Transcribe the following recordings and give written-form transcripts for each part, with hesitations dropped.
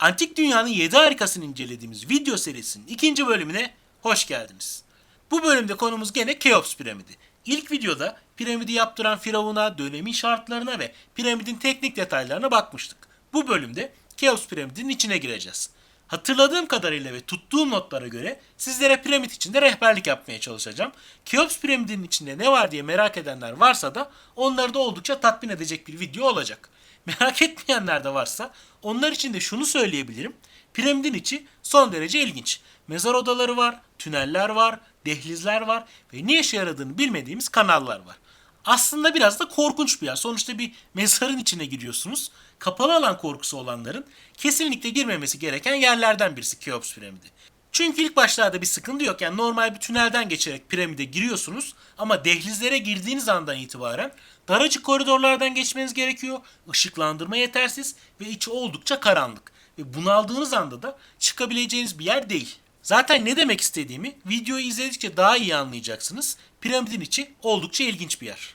Antik Dünya'nın 7 harikasını incelediğimiz video serisinin ikinci bölümüne hoş geldiniz. Bu bölümde konumuz gene Keops piramidi. İlk videoda piramidi yaptıran firavuna, dönemin şartlarına ve piramidin teknik detaylarına bakmıştık. Bu bölümde Keops piramidinin içine gireceğiz. Hatırladığım kadarıyla ve tuttuğum notlara göre sizlere piramit içinde rehberlik yapmaya çalışacağım. Keops piramidinin içinde ne var diye merak edenler varsa da onları da oldukça tatmin edecek bir video olacak. Merak etmeyenler de varsa onlar için de şunu söyleyebilirim. Piramidin içi son derece ilginç. Mezar odaları var, tüneller var, dehlizler var ve ne işe yaradığını bilmediğimiz kanallar var. Aslında biraz da korkunç bir yer. Sonuçta bir mezarın içine giriyorsunuz. Kapalı alan korkusu olanların kesinlikle girmemesi gereken yerlerden birisi Keops piramidi. Çünkü ilk başlarda bir sıkıntı yok. Yani normal bir tünelden geçerek piramide giriyorsunuz ama dehlizlere girdiğiniz andan itibaren daracık koridorlardan geçmeniz gerekiyor. Işıklandırma yetersiz ve içi oldukça karanlık. Ve bunaldığınız anda da çıkabileceğiniz bir yer değil. Zaten ne demek istediğimi videoyu izledikçe daha iyi anlayacaksınız. Piramidin içi oldukça ilginç bir yer.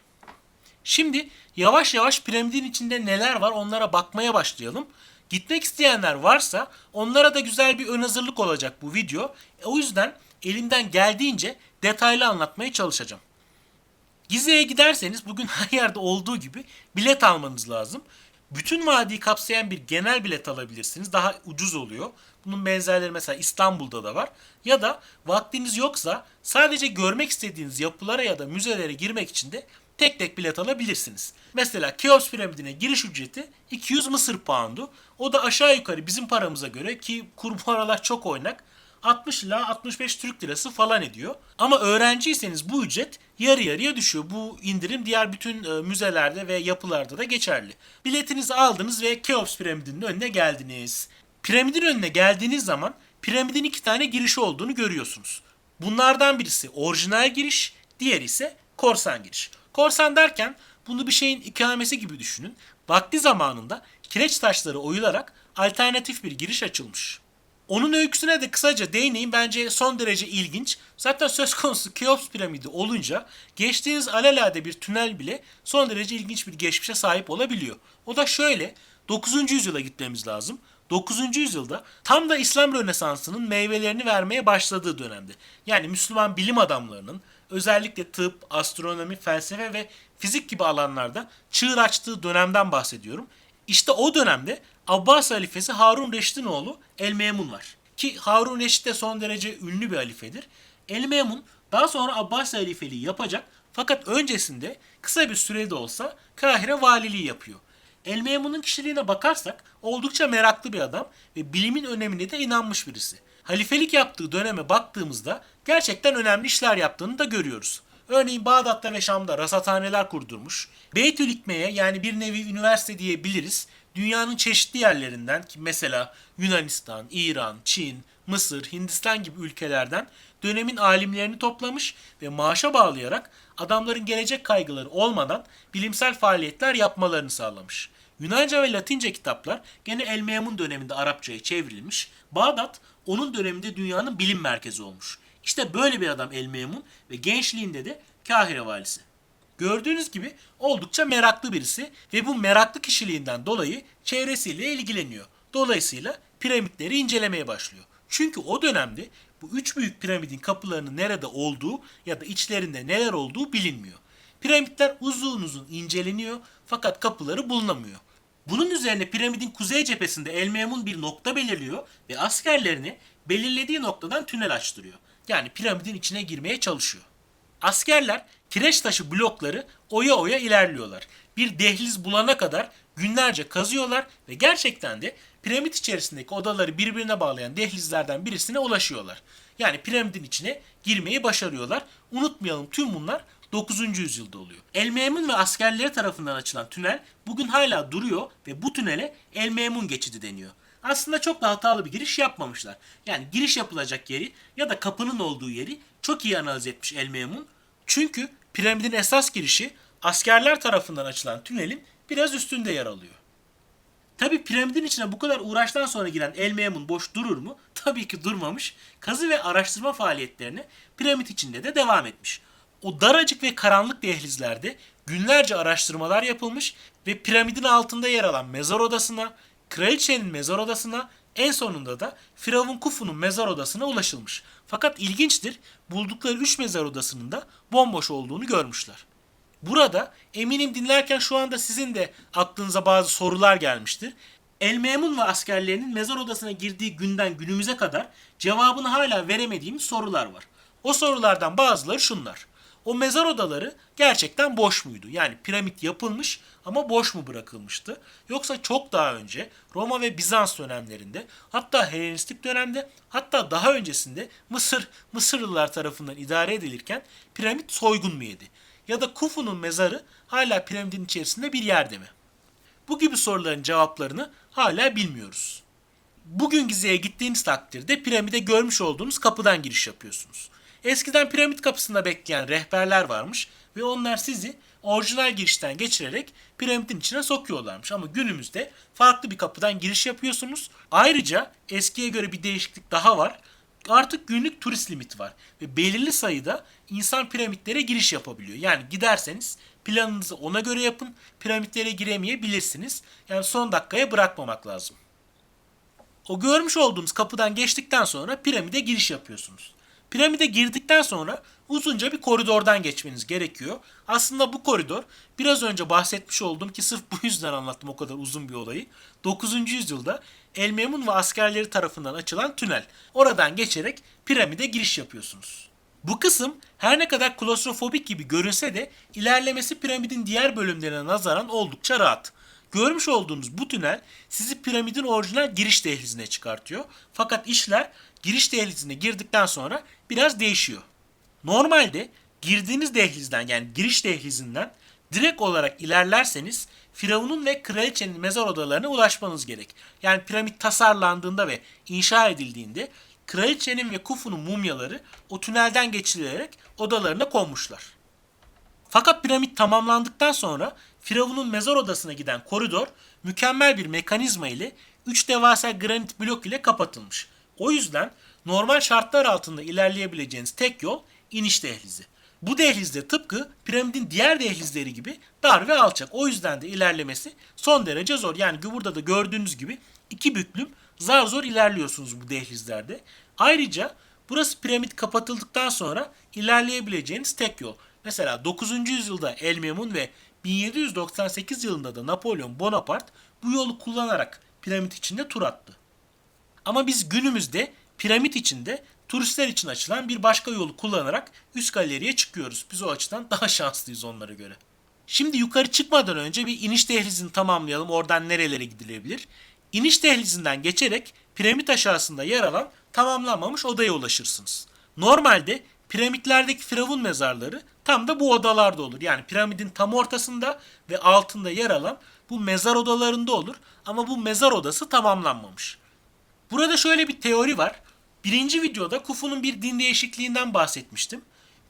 Şimdi yavaş yavaş piramidin içinde neler var onlara bakmaya başlayalım. Gitmek isteyenler varsa onlara da güzel bir ön hazırlık olacak bu video. O yüzden elimden geldiğince detaylı anlatmaya çalışacağım. Gize'ye giderseniz bugün her yerde olduğu gibi bilet almanız lazım. Bütün vadiyi kapsayan bir genel bilet alabilirsiniz. Daha ucuz oluyor. Bunun benzerleri mesela İstanbul'da da var. Ya da vaktiniz yoksa sadece görmek istediğiniz yapılara ya da müzelere girmek için de tek tek bilet alabilirsiniz. Mesela Keops piramidine giriş ücreti 200 Mısır poundu. O da aşağı yukarı bizim paramıza göre ki kur bu aralar çok oynak 60 ila 65 Türk lirası falan ediyor. Ama öğrenciyseniz bu ücret yarı yarıya düşüyor. Bu indirim diğer bütün müzelerde ve yapılarda da geçerli. Biletinizi aldınız ve Keops piramidinin önüne geldiniz. Piramidin önüne geldiğiniz zaman piramidin iki tane girişi olduğunu görüyorsunuz. Bunlardan birisi orijinal giriş, diğeri ise korsan giriş. Korsan derken bunu bir şeyin ikamesi gibi düşünün. Vakti zamanında kireç taşları oyularak alternatif bir giriş açılmış. Onun öyküsüne de kısaca değineyim. Bence son derece ilginç. Zaten söz konusu Keops piramidi olunca geçtiğiniz alelade bir tünel bile son derece ilginç bir geçmişe sahip olabiliyor. O da şöyle. 9. yüzyıla gitmemiz lazım. 9. yüzyılda tam da İslam Rönesansı'nın meyvelerini vermeye başladığı dönemde. Yani Müslüman bilim adamlarının özellikle tıp, astronomi, felsefe ve fizik gibi alanlarda çığır açtığı dönemden bahsediyorum. İşte o dönemde Abbas halifesi Harun Reşit'in oğlu El-Memun var. Ki Harun Reşit de son derece ünlü bir halifedir. El-Memun daha sonra Abbas halifeliği yapacak fakat öncesinde kısa bir sürede olsa Kahire valiliği yapıyor. El-Memun'un kişiliğine bakarsak oldukça meraklı bir adam ve bilimin önemine de inanmış birisi. Halifelik yaptığı döneme baktığımızda gerçekten önemli işler yaptığını da görüyoruz. Örneğin Bağdat'ta ve Şam'da rasathaneler kurdurmuş. Beytülikme'ye yani bir nevi üniversite diyebiliriz. Dünyanın çeşitli yerlerinden ki mesela Yunanistan, İran, Çin, Mısır, Hindistan gibi ülkelerden dönemin alimlerini toplamış ve maaşa bağlayarak adamların gelecek kaygıları olmadan bilimsel faaliyetler yapmalarını sağlamış. Yunanca ve Latince kitaplar gene El-Memun döneminde Arapçaya çevrilmiş. Bağdat onun döneminde dünyanın bilim merkezi olmuş. İşte böyle bir adam El-Memun ve gençliğinde de Kahire valisi. Gördüğünüz gibi oldukça meraklı birisi ve bu meraklı kişiliğinden dolayı çevresiyle ilgileniyor. Dolayısıyla piramitleri incelemeye başlıyor. Çünkü o dönemde bu üç büyük piramidin kapılarının nerede olduğu ya da içlerinde neler olduğu bilinmiyor. Piramitler uzun uzun inceleniyor fakat kapıları bulunamıyor. Bunun üzerine piramidin kuzey cephesinde El-Memun bir nokta belirliyor ve askerlerini belirlediği noktadan tünel açtırıyor. Yani piramidin içine girmeye çalışıyor. Askerler kireç taşı blokları oya oya ilerliyorlar. Bir dehliz bulana kadar günlerce kazıyorlar ve gerçekten de piramit içerisindeki odaları birbirine bağlayan dehlizlerden birisine ulaşıyorlar. Yani piramidin içine girmeyi başarıyorlar. Unutmayalım tüm bunlar 9. yüzyılda oluyor. El-Memun ve askerleri tarafından açılan tünel bugün hala duruyor ve bu tünele El-Memun geçidi deniyor. Aslında çok da hatalı bir giriş yapmamışlar. Yani giriş yapılacak yeri ya da kapının olduğu yeri çok iyi analiz etmiş El-Memun. Çünkü piramidin esas girişi askerler tarafından açılan tünelin biraz üstünde yer alıyor. Tabi piramidin içine bu kadar uğraştan sonra giren El-Memun boş durur mu? Tabii ki durmamış. Kazı ve araştırma faaliyetlerine piramit içinde de devam etmiş. O daracık ve karanlık dehlizlerde günlerce araştırmalar yapılmış ve piramidin altında yer alan mezar odasına, kraliçenin mezar odasına En sonunda da Firavun Kufu'nun mezar odasına ulaşılmış. Fakat ilginçtir, buldukları 3 mezar odasının da bomboş olduğunu görmüşler. Burada eminim dinlerken şu anda sizin de aklınıza bazı sorular gelmiştir. El Memun ve askerlerinin mezar odasına girdiği günden günümüze kadar cevabını hala veremediğimiz sorular var. O sorulardan bazıları şunlar. O mezar odaları gerçekten boş muydu? Yani piramit yapılmış ama boş mu bırakılmıştı? Yoksa çok daha önce Roma ve Bizans dönemlerinde, hatta Helenistik dönemde, hatta daha öncesinde Mısırlılar tarafından idare edilirken piramit soygun mu yedi? Ya da Kufu'nun mezarı hala piramidin içerisinde bir yerde mi? Bu gibi soruların cevaplarını hala bilmiyoruz. Bugün Gize'ye gittiğiniz takdirde piramide görmüş olduğunuz kapıdan giriş yapıyorsunuz. Eskiden piramit kapısında bekleyen rehberler varmış ve onlar sizi orijinal girişten geçirerek piramidin içine sokuyorlarmış. Ama günümüzde farklı bir kapıdan giriş yapıyorsunuz. Ayrıca eskiye göre bir değişiklik daha var. Artık günlük turist limiti var ve belirli sayıda insan piramitlere giriş yapabiliyor. Yani giderseniz planınızı ona göre yapın, piramitlere giremeyebilirsiniz. Yani son dakikaya bırakmamak lazım. O görmüş olduğunuz kapıdan geçtikten sonra piramide giriş yapıyorsunuz. Piramide girdikten sonra uzunca bir koridordan geçmeniz gerekiyor. Aslında bu koridor biraz önce bahsetmiş olduğum ki sırf bu yüzden anlattım o kadar uzun bir olayı. 9. yüzyılda El Memun ve askerleri tarafından açılan tünel. Oradan geçerek piramide giriş yapıyorsunuz. Bu kısım her ne kadar klostrofobik gibi görünse de ilerlemesi piramidin diğer bölümlerine nazaran oldukça rahat. Görmüş olduğunuz bu tünel sizi piramidin orijinal giriş dehlizine çıkartıyor. Fakat işler giriş dehlizine girdikten sonra biraz değişiyor. Normalde girdiğiniz dehlizden yani giriş dehlizinden direkt olarak ilerlerseniz Firavun'un ve kraliçenin mezar odalarına ulaşmanız gerek. Yani piramit tasarlandığında ve inşa edildiğinde kraliçenin ve Kufu'nun mumyaları o tünelden geçirilerek odalarına konmuşlar. Fakat piramit tamamlandıktan sonra Firavun'un mezar odasına giden koridor mükemmel bir mekanizma ile 3 devasa granit blok ile kapatılmış. O yüzden normal şartlar altında ilerleyebileceğiniz tek yol iniş dehlizi. Bu dehlizde tıpkı piramidin diğer dehlizleri gibi dar ve alçak. O yüzden de ilerlemesi son derece zor. Yani burada da gördüğünüz gibi iki büklüm zar zor ilerliyorsunuz bu dehlizlerde. Ayrıca burası piramit kapatıldıktan sonra ilerleyebileceğiniz tek yol. Mesela 9. yüzyılda El Memun ve 1798 yılında da Napolyon Bonaparte bu yolu kullanarak piramit içinde tur attı. Ama biz günümüzde piramit içinde turistler için açılan bir başka yolu kullanarak üst galeriye çıkıyoruz. Biz o açıdan daha şanslıyız onlara göre. Şimdi yukarı çıkmadan önce bir iniş dehlizini tamamlayalım. Oradan nerelere gidilebilir? İniş dehlizinden geçerek piramit aşağısında yer alan tamamlanmamış odaya ulaşırsınız. Normalde piramitlerdeki firavun mezarları tam da bu odalarda olur. Yani piramidin tam ortasında ve altında yer alan bu mezar odalarında olur. Ama bu mezar odası tamamlanmamış. Burada şöyle bir teori var. Birinci videoda Kufu'nun bir din değişikliğinden bahsetmiştim.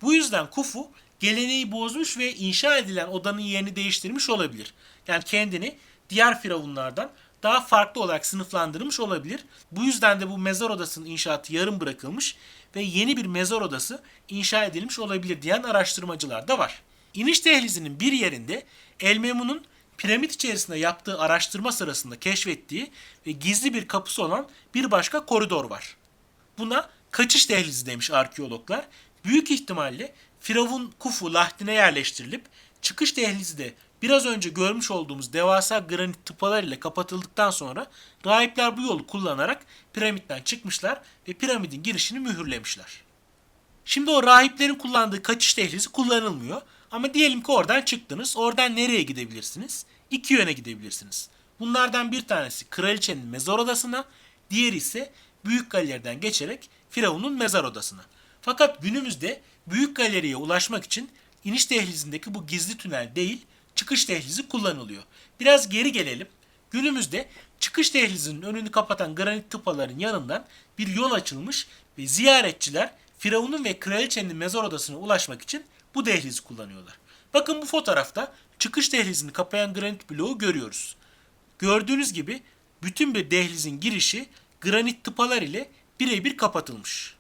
Bu yüzden Kufu geleneği bozmuş ve inşa edilen odanın yerini değiştirmiş olabilir. Yani kendini diğer firavunlardan daha farklı olarak sınıflandırmış olabilir. Bu yüzden de bu mezar odasının inşaatı yarım bırakılmış ve yeni bir mezar odası inşa edilmiş olabilir diyen araştırmacılar da var. İniş dehlizinin bir yerinde El Memun'un piramit içerisinde yaptığı araştırma sırasında keşfettiği ve gizli bir kapısı olan bir başka koridor var. Buna kaçış dehlizi demiş arkeologlar. Büyük ihtimalle Firavun Kufu Lahdine yerleştirilip çıkış dehlizi de biraz önce görmüş olduğumuz devasa granit tıpalar ile kapatıldıktan sonra rahipler bu yolu kullanarak piramitten çıkmışlar ve piramidin girişini mühürlemişler. Şimdi o rahiplerin kullandığı kaçış dehlizi kullanılmıyor. Ama diyelim ki oradan çıktınız. Oradan nereye gidebilirsiniz? İki yöne gidebilirsiniz. Bunlardan bir tanesi kraliçenin mezar odasına, diğeri ise Büyük Galeri'den geçerek Firavun'un mezar odasına. Fakat günümüzde Büyük Galeri'ye ulaşmak için iniş dehlizindeki bu gizli tünel değil, çıkış dehlizi kullanılıyor. Biraz geri gelelim. Günümüzde çıkış dehlizinin önünü kapatan granit tıpaların yanından bir yol açılmış ve ziyaretçiler Firavun'un ve kraliçenin mezar odasına ulaşmak için bu dehlizi kullanıyorlar. Bakın bu fotoğrafta çıkış dehlizini kapayan granit bloğu görüyoruz. Gördüğünüz gibi bütün bir dehlizin girişi granit tıpalar ile birebir kapatılmış.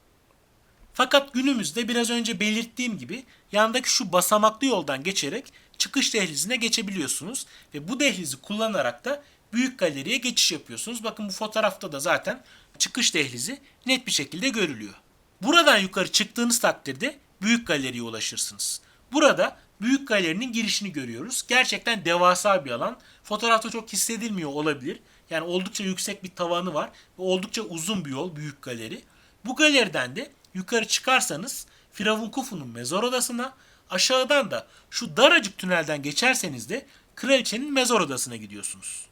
Fakat günümüzde biraz önce belirttiğim gibi yandaki şu basamaklı yoldan geçerek çıkış dehlizine geçebiliyorsunuz ve bu dehlizi kullanarak da büyük galeriye geçiş yapıyorsunuz. Bakın bu fotoğrafta da zaten çıkış dehlizi net bir şekilde görülüyor. Buradan yukarı çıktığınız takdirde büyük galeriye ulaşırsınız. Burada büyük galerinin girişini görüyoruz. Gerçekten devasa bir alan. Fotoğrafta çok hissedilmiyor olabilir. Yani oldukça yüksek bir tavanı var ve oldukça uzun bir yol büyük galeri. Bu galeriden de yukarı çıkarsanız Firavun Khufu'nun mezar odasına, aşağıdan da şu daracık tünelden geçerseniz de kraliçenin mezar odasına gidiyorsunuz.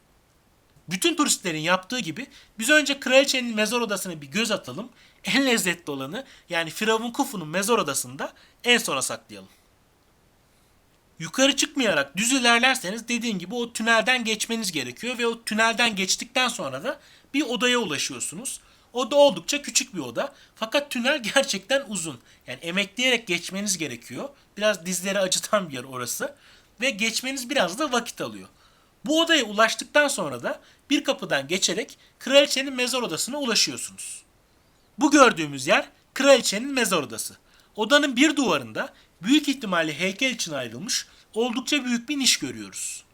Bütün turistlerin yaptığı gibi biz önce kraliçenin mezar odasına bir göz atalım. En lezzetli olanı yani Firavun Khufu'nun mezar odasını da en sona saklayalım. Yukarı çıkmayarak düz ilerlerseniz dediğim gibi o tünelden geçmeniz gerekiyor ve o tünelden geçtikten sonra da bir odaya ulaşıyorsunuz. Oda oldukça küçük bir oda fakat tünel gerçekten uzun. Yani emekleyerek geçmeniz gerekiyor. Biraz dizleri acıtan bir yer orası ve geçmeniz biraz da vakit alıyor. Bu odaya ulaştıktan sonra da bir kapıdan geçerek kraliçenin mezar odasına ulaşıyorsunuz. Bu gördüğümüz yer kraliçenin mezar odası. Odanın bir duvarında büyük ihtimalle heykel için ayrılmış oldukça büyük bir niş görüyoruz.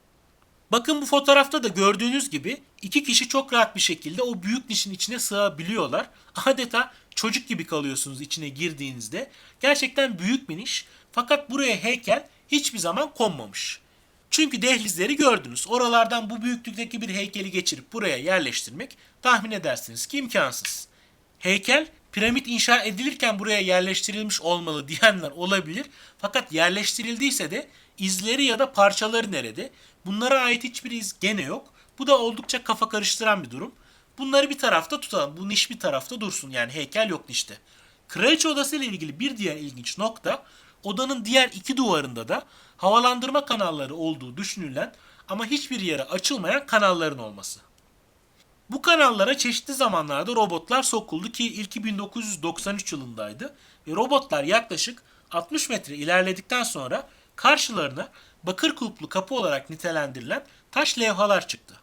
Bakın bu fotoğrafta da gördüğünüz gibi iki kişi çok rahat bir şekilde o büyük nişin içine sığabiliyorlar. Adeta çocuk gibi kalıyorsunuz içine girdiğinizde. Gerçekten büyük bir niş fakat buraya heykel hiçbir zaman konmamış. Çünkü dehlizleri gördünüz. Oralardan bu büyüklükteki bir heykeli geçirip buraya yerleştirmek tahmin edersiniz ki imkansız. Heykel piramit inşa edilirken buraya yerleştirilmiş olmalı diyenler olabilir. Fakat yerleştirildiyse de izleri ya da parçaları nerede? Bunlara ait hiçbir iz gene yok. Bu da oldukça kafa karıştıran bir durum. Bunları bir tarafta tutalım. Bu niş bir tarafta dursun. Yani heykel yok nişte. Kraliçe odası ile ilgili bir diğer ilginç nokta odanın diğer iki duvarında da havalandırma kanalları olduğu düşünülen ama hiçbir yere açılmayan kanalların olması. Bu kanallara çeşitli zamanlarda robotlar sokuldu ki ilki 1993 yılındaydı ve robotlar yaklaşık 60 metre ilerledikten sonra karşılarına bakır kulplu kapı olarak nitelendirilen taş levhalar çıktı.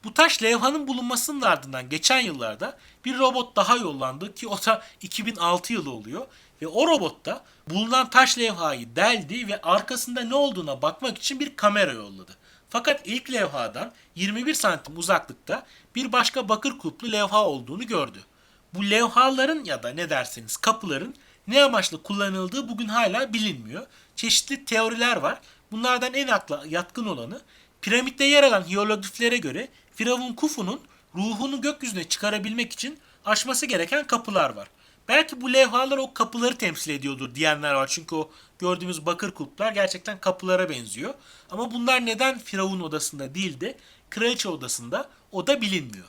Bu taş levhanın bulunmasının ardından geçen yıllarda bir robot daha yollandı ki o da 2006 yılı oluyor ve o robot da bulunan taş levhayı deldi ve arkasında ne olduğuna bakmak için bir kamera yolladı. Fakat ilk levhadan 21 santim uzaklıkta bir başka bakır kulplu levha olduğunu gördü. Bu levhaların ya da ne derseniz kapıların ne amaçla kullanıldığı bugün hala bilinmiyor. Çeşitli teoriler var. Bunlardan en akla yatkın olanı piramitte yer alan hiyerogliflere göre Firavun Khufu'nun ruhunu gökyüzüne çıkarabilmek için aşması gereken kapılar var. Belki bu levhalar o kapıları temsil ediyordur diyenler var. Çünkü o gördüğümüz bakır kulplar gerçekten kapılara benziyor. Ama bunlar neden Firavun odasında değil de kraliçe odasında o da bilinmiyor.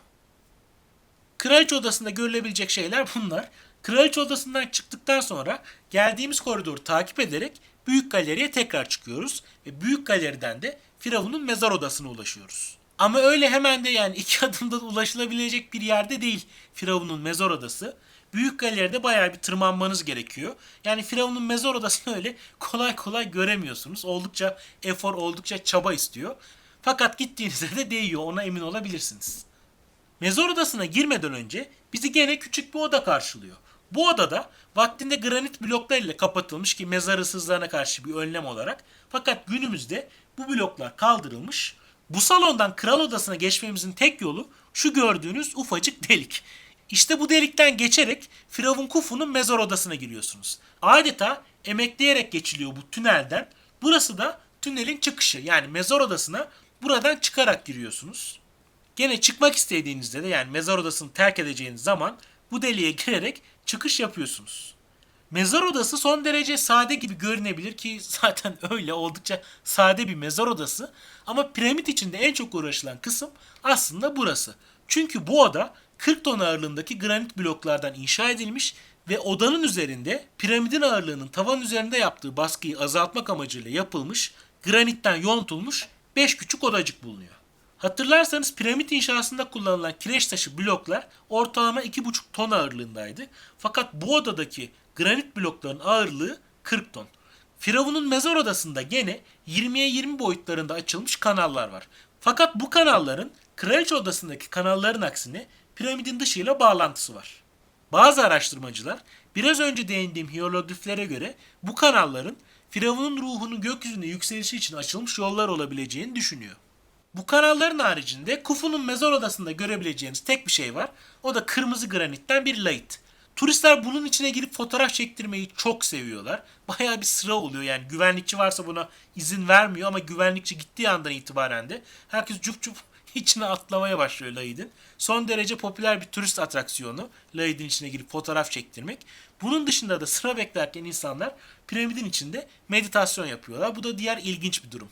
Kraliçe odasında görülebilecek şeyler bunlar. Kraliçe odasından çıktıktan sonra geldiğimiz koridoru takip ederek büyük galeriye tekrar çıkıyoruz. Ve büyük galeriden de Firavun'un mezar odasına ulaşıyoruz. Ama öyle hemen de yani iki adımda ulaşılabilecek bir yerde değil Firavun'un mezar odası. Büyük galeride bayağı bir tırmanmanız gerekiyor. Yani Firavun'un mezar odasını öyle kolay kolay göremiyorsunuz. Oldukça efor, oldukça çaba istiyor. Fakat gittiğinizde de değiyor, ona emin olabilirsiniz. Mezar odasına girmeden önce bizi gene küçük bir oda karşılıyor. Bu odada vaktinde granit bloklar ile kapatılmış ki mezar hırsızlarına karşı bir önlem olarak. Fakat günümüzde bu bloklar kaldırılmış. Bu salondan kral odasına geçmemizin tek yolu şu gördüğünüz ufacık delik. İşte bu delikten geçerek Firavun Khufu'nun mezar odasına giriyorsunuz. Adeta emekleyerek geçiliyor bu tünelden. Burası da tünelin çıkışı yani mezar odasına buradan çıkarak giriyorsunuz. Gene çıkmak istediğinizde de yani mezar odasını terk edeceğiniz zaman bu deliğe girerek çıkış yapıyorsunuz. Mezar odası son derece sade gibi görünebilir ki zaten öyle oldukça sade bir mezar odası. Ama piramit içinde en çok uğraşılan kısım aslında burası. Çünkü bu oda 40 ton ağırlığındaki granit bloklardan inşa edilmiş ve odanın üzerinde piramidin ağırlığının tavan üzerinde yaptığı baskıyı azaltmak amacıyla yapılmış, granitten yontulmuş 5 küçük odacık bulunuyor. Hatırlarsanız piramit inşasında kullanılan kireç taşı bloklar ortalama 2,5 ton ağırlığındaydı. Fakat bu odadaki granit blokların ağırlığı 40 ton. Firavun'un mezar odasında gene 20'ye 20 boyutlarında açılmış kanallar var. Fakat bu kanalların kraliçe odasındaki kanalların aksine piramidin dışıyla bağlantısı var. Bazı araştırmacılar biraz önce değindiğim hiyerogliflere göre bu kanalların Firavun'un ruhunun gökyüzüne yükselişi için açılmış yollar olabileceğini düşünüyor. Bu kanalların haricinde Khufu'nun mezar odasında görebileceğiniz tek bir şey var. O da kırmızı granitten bir lahit. Turistler bunun içine girip fotoğraf çektirmeyi çok seviyorlar. Bayağı bir sıra oluyor, yani güvenlikçi varsa buna izin vermiyor ama güvenlikçi gittiği andan itibaren de herkes cup cup içine atlamaya başlıyor lahidin. Son derece popüler bir turist atraksiyonu lahidin içine girip fotoğraf çektirmek. Bunun dışında da sıra beklerken insanlar piramidin içinde meditasyon yapıyorlar. Bu da diğer ilginç bir durum.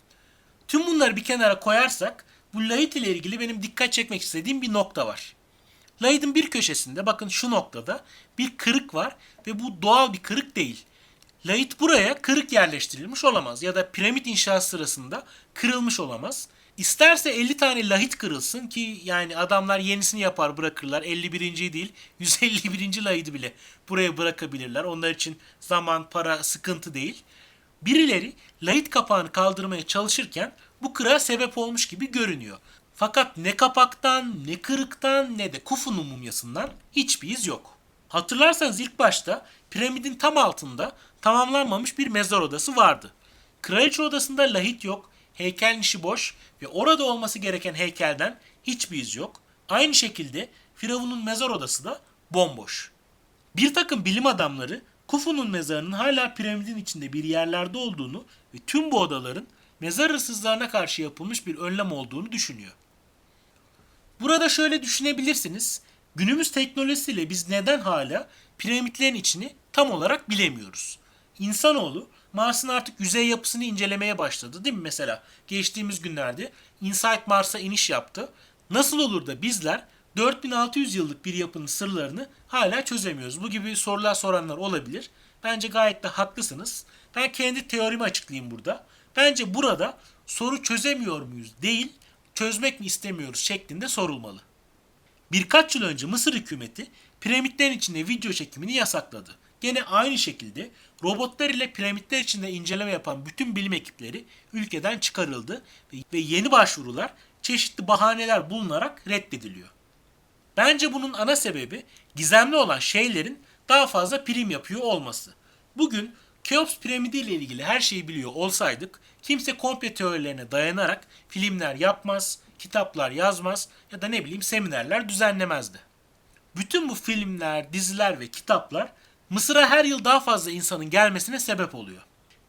Tüm bunları bir kenara koyarsak bu lahit ile ilgili benim dikkat çekmek istediğim bir nokta var. Lahit'in bir köşesinde, bakın şu noktada bir kırık var ve bu doğal bir kırık değil. Lahit buraya kırık yerleştirilmiş olamaz ya da piramit inşası sırasında kırılmış olamaz. İsterse 50 tane lahit kırılsın ki yani adamlar yenisini yapar bırakırlar. 51. değil 151. lahidi bile buraya bırakabilirler. Onlar için zaman, para sıkıntı değil. Birileri lahit kapağını kaldırmaya çalışırken bu kırığa sebep olmuş gibi görünüyor. Fakat ne kapaktan, ne kırıktan, ne de Khufu'nun mumyasından hiçbir iz yok. Hatırlarsanız ilk başta piramidin tam altında tamamlanmamış bir mezar odası vardı. Kraliçe odasında lahit yok, heykelin içi boş ve orada olması gereken heykelden hiçbir iz yok. Aynı şekilde Firavun'un mezar odası da bomboş. Bir takım bilim adamları Khufu'nun mezarının hala piramidin içinde bir yerlerde olduğunu ve tüm bu odaların mezar hırsızlarına karşı yapılmış bir önlem olduğunu düşünüyor. Burada şöyle düşünebilirsiniz. Günümüz teknolojisiyle biz neden hala piramitlerin içini tam olarak bilemiyoruz? İnsanoğlu Mars'ın artık yüzey yapısını incelemeye başladı, değil mi? Mesela geçtiğimiz günlerde InSight Mars'a iniş yaptı. Nasıl olur da bizler 4600 yıllık bir yapının sırlarını hala çözemiyoruz? Bu gibi sorular soranlar olabilir. Bence gayet de haklısınız. Ben kendi teorimi açıklayayım burada. Bence burada soru çözemiyor muyuz değil, çözmek mi istemiyoruz şeklinde sorulmalı. Birkaç yıl önce Mısır hükümeti piramitlerin içinde video çekimini yasakladı. Gene aynı şekilde robotlar ile piramitler içinde inceleme yapan bütün bilim ekipleri ülkeden çıkarıldı ve yeni başvurular çeşitli bahaneler bulunarak reddediliyor. Bence bunun ana sebebi gizemli olan şeylerin daha fazla prim yapıyor olması. Bugün Keops piramidi ile ilgili her şeyi biliyor olsaydık kimse komple teorilerine dayanarak filmler yapmaz, kitaplar yazmaz ya da ne bileyim seminerler düzenlemezdi. Bütün bu filmler, diziler ve kitaplar Mısır'a her yıl daha fazla insanın gelmesine sebep oluyor.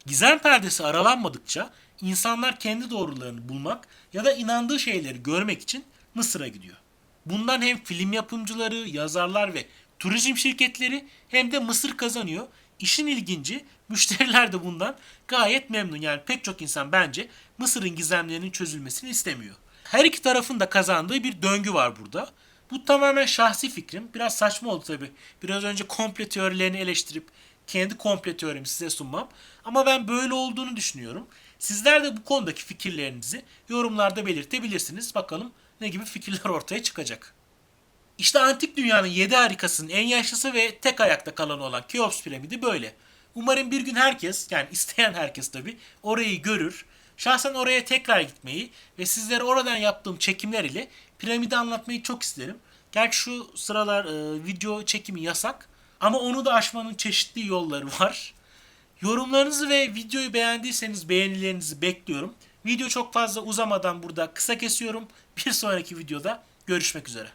Gizem perdesi aralanmadıkça insanlar kendi doğrularını bulmak ya da inandığı şeyleri görmek için Mısır'a gidiyor. Bundan hem film yapımcıları, yazarlar ve turizm şirketleri hem de Mısır kazanıyor. İşin ilginci, müşteriler de bundan gayet memnun. Yani pek çok insan bence Mısır'ın gizemlerinin çözülmesini istemiyor. Her iki tarafın da kazandığı bir döngü var burada. Bu tamamen şahsi fikrim. Biraz saçma oldu tabii. Biraz önce komple teorilerini eleştirip kendi komple teorimi size sunmam. Ama ben böyle olduğunu düşünüyorum. Sizler de bu konudaki fikirlerinizi yorumlarda belirtebilirsiniz. Bakalım ne gibi fikirler ortaya çıkacak. İşte antik dünyanın 7 harikasının en yaşlısı ve tek ayakta kalan olan Keops piramidi böyle. Umarım bir gün herkes, yani isteyen herkes tabii, orayı görür. Şahsen oraya tekrar gitmeyi ve sizlere oradan yaptığım çekimler ile piramidi anlatmayı çok isterim. Gerçi şu sıralar video çekimi yasak ama onu da aşmanın çeşitli yolları var. Yorumlarınızı ve videoyu beğendiyseniz beğenilerinizi bekliyorum. Video çok fazla uzamadan burada kısa kesiyorum. Bir sonraki videoda görüşmek üzere.